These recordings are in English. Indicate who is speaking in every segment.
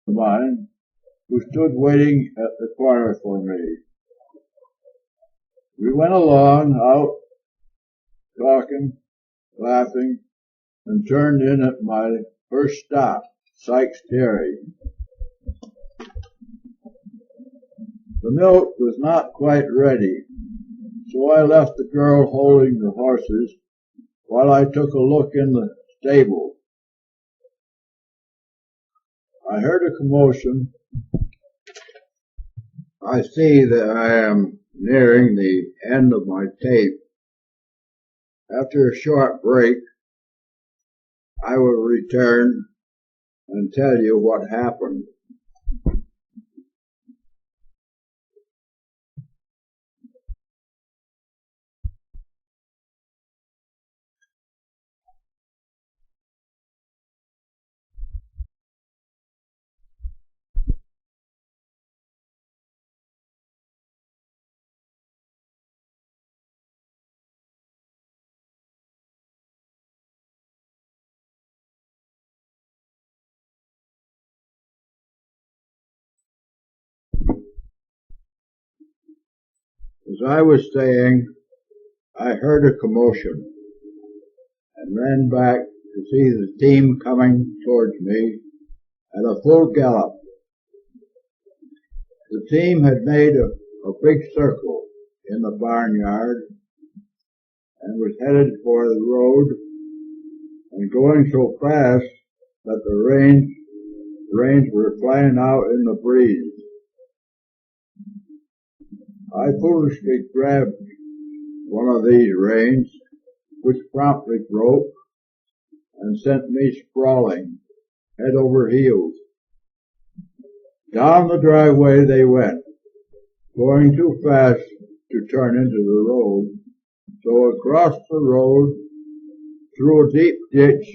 Speaker 1: of mine who stood waiting at the corner for me. We went along, out, talking, laughing, and turned in at my first stop, Sykes Dairy. The milk was not quite ready, so I left the girl holding the horses while I took a look in the stable. I heard a commotion. I see that I am nearing the end of my tape. After a short break, I will return and tell you what happened. As I was saying, I heard a commotion and ran back to see the team coming towards me at a full gallop. The team had made a big circle in the barnyard and was headed for the road and going so fast that the reins were flying out in the breeze. I foolishly grabbed one of these reins, which promptly broke and sent me sprawling, head over heels. Down the driveway they went, going too fast to turn into the road, so across the road, through a deep ditch,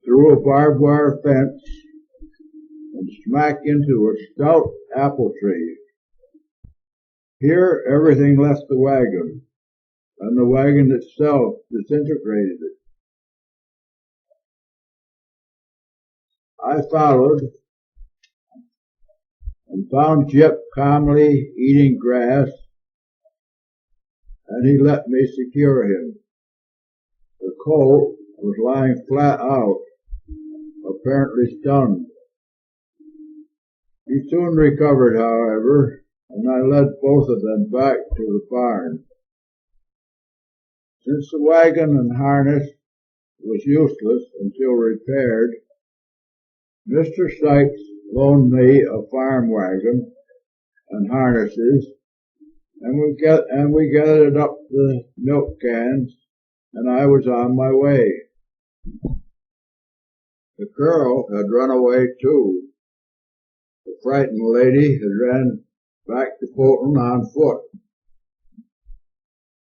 Speaker 1: through a barbed wire fence, and smack into a stout apple tree. Here everything left the wagon, and the wagon itself disintegrated. I followed and found Jip calmly eating grass, and he let me secure him. The colt was lying flat out, apparently stunned. He soon recovered, however, and I led both of them back to the barn. Since the wagon and harness was useless until repaired, Mr. Sykes loaned me a farm wagon and harnesses, and we gathered up the milk cans, and I was on my way. The girl had run away too. The frightened lady had ran back to Fulton on foot.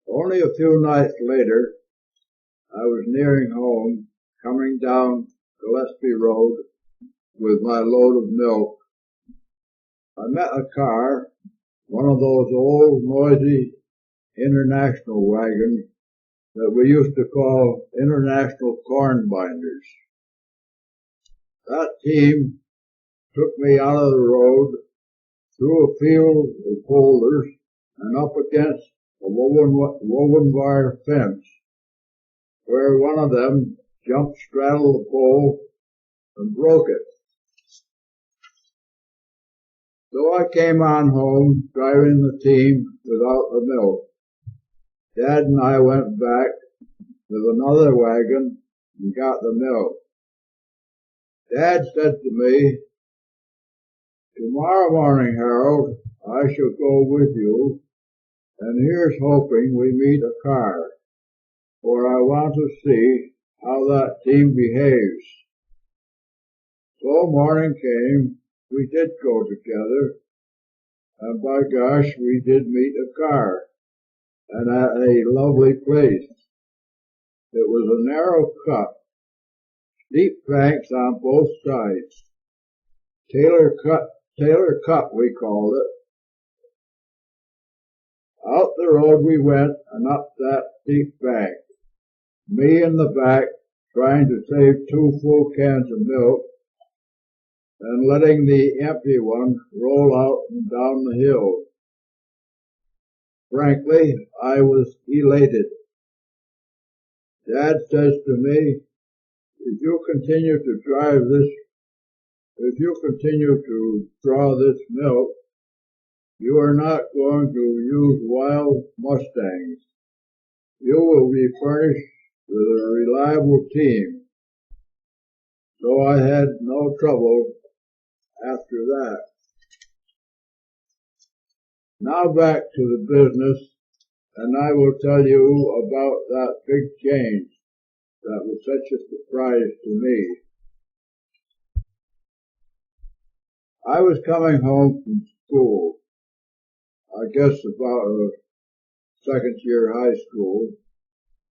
Speaker 1: Only a few nights later, I was nearing home, coming down Gillespie Road with my load of milk. I met a car, one of those old, noisy international wagons that we used to call international corn binders. That team took me out of the road, through a field of boulders, and up against a woven wire fence, where one of them jumped straddled the pole and broke it. So I came on home, driving the team without the milk. Dad and I went back with another wagon and got the milk. Dad said to me, "Tomorrow morning, Harold, I shall go with you, and here's hoping we meet a car, for I want to see how that team behaves." So morning came, we did go together, and by gosh, we did meet a car, and at a lovely place. It was a narrow cut, steep banks on both sides. Taylor Cut, we called it. Out the road we went and up that steep bank, me in the back trying to save 2 full cans of milk, and letting the empty one roll out and down the hill. Frankly, I was elated. Dad says to me, if you continue to draw this milk, you are not going to use wild mustangs. You will be furnished with a reliable team. So I had no trouble after that. Now back to the business, and I will tell you about that big change that was such a surprise to me. I was coming home from school, I guess about a second year high school,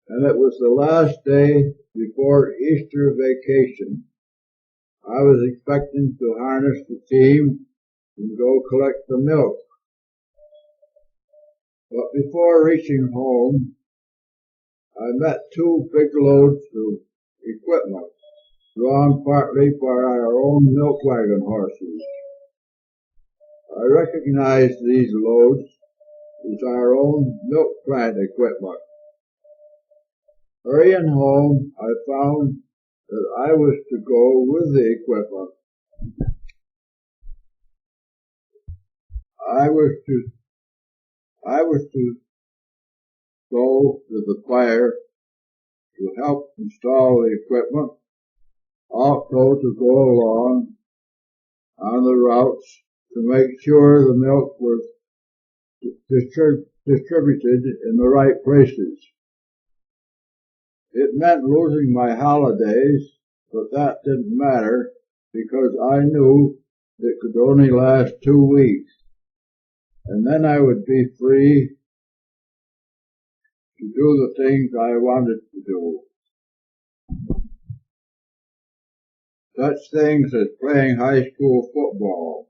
Speaker 1: and it was the last day before Easter vacation. I was expecting to harness the team and go collect the milk. But before reaching home, I met two big loads of equipment, drawn partly by our own milk wagon horses. I recognized these loads as our own milk plant equipment. Hurrying home, I found that I was to go with the equipment. I was to go to the fire to help install the equipment, also to go along on the routes to make sure the milk was distributed in the right places. It meant losing my holidays, but that didn't matter because I knew it could only last 2 weeks, and then I would be free to do the things I wanted to do. Such things as playing high school football,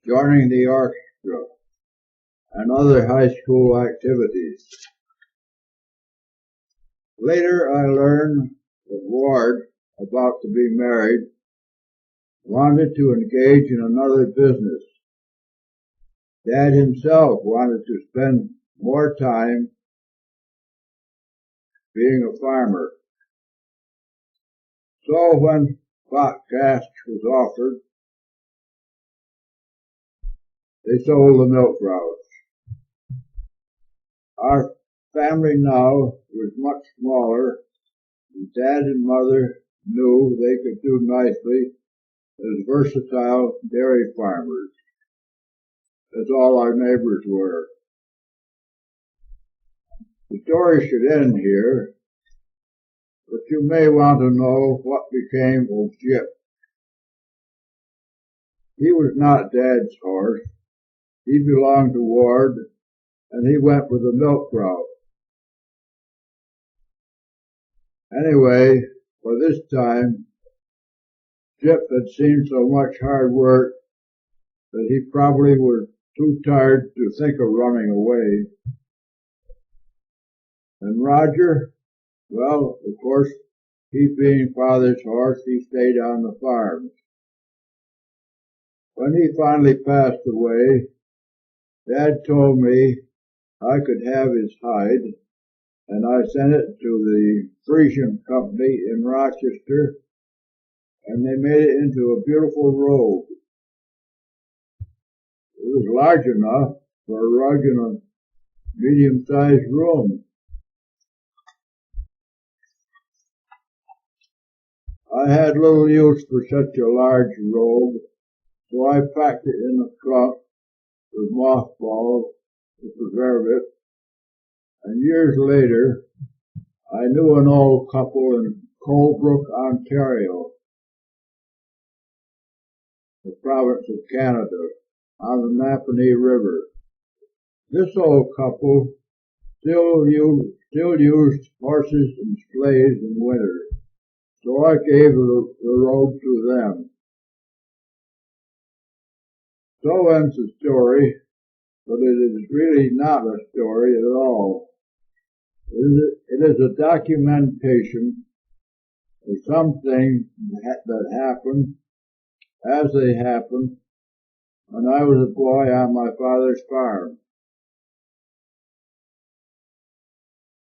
Speaker 1: joining the orchestra, and other high school activities. Later I learned that Ward, about to be married, wanted to engage in another business. Dad himself wanted to spend more time being a farmer. So when Fox Cash was offered, they sold the milk routes. Our family now was much smaller, and Dad and Mother knew they could do nicely as versatile dairy farmers, as all our neighbors were. The story should end here, but you may want to know what became of Jip. He was not Dad's horse. He belonged to Ward, and he went with the milk route. Anyway, by this time, Jip had seen so much hard work that he probably was too tired to think of running away. And Roger, well, of course, he being Father's horse, he stayed on the farm. When he finally passed away, Dad told me I could have his hide, and I sent it to the Frisian Company in Rochester, and they made it into a beautiful robe. It was large enough for a rug in a medium-sized room. I had little use for such a large robe, so I packed it in the trunk with mothballs to preserve it, and years later I knew an old couple in Colebrook, Ontario, the province of Canada, on the Napanee River. This old couple still used horses and sleighs in winter, so I gave the robe to them. So ends the story, but it is really not a story at all. It is a documentation of something that happened as they happened when I was a boy on my father's farm.